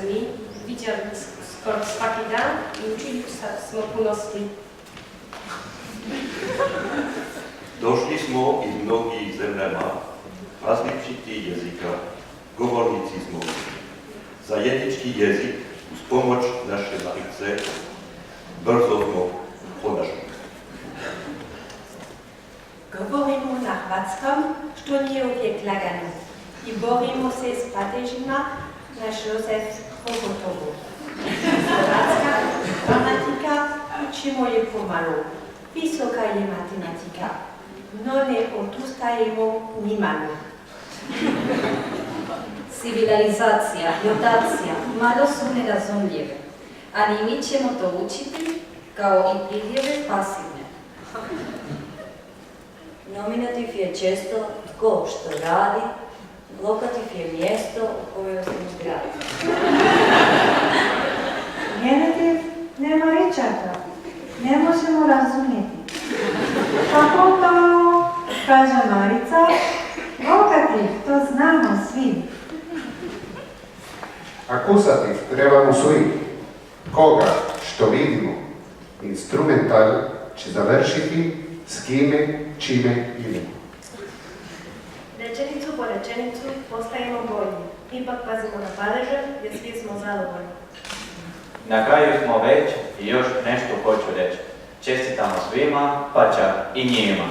mi vidjeli skoro svaki dan i učili smo puno s njim. Došli smo iz mnogih zemljama, različitih jezika, govornici smo. Zajednički jezik uz pomoć naše majice brzo smo podašli. Govorimo na hrvatskom, što nije uvijek lagano. I borimo se s padežima naš Jozef pogotovo. Hrvatska gramatika učimo je pomalo. Visoka je matematika, no ne odustajemo nimalo. Civilizacija, notacija, malo su nerazumljive, ali mi ćemo to učiti kao i pridjeve pasivne. Nominativ je često tko što radi, lokativ je mjesto u kojoj se zgradi. Genitiv nema rečaka, ne možemo razumjeti. Kako to, kaže Marica, lokativ, to znamo svi. Akusativ trebamo svi. Koga što vidimo, instrumental će završiti s kime, čime idemo. Rečenicu po rečenicu postajemo bolji. Ipak pazimo na padeže jer svi smo zadovoljni. Na kraju smo već i još nešto hoću reći. Čestitamo svima, pa čak i njima.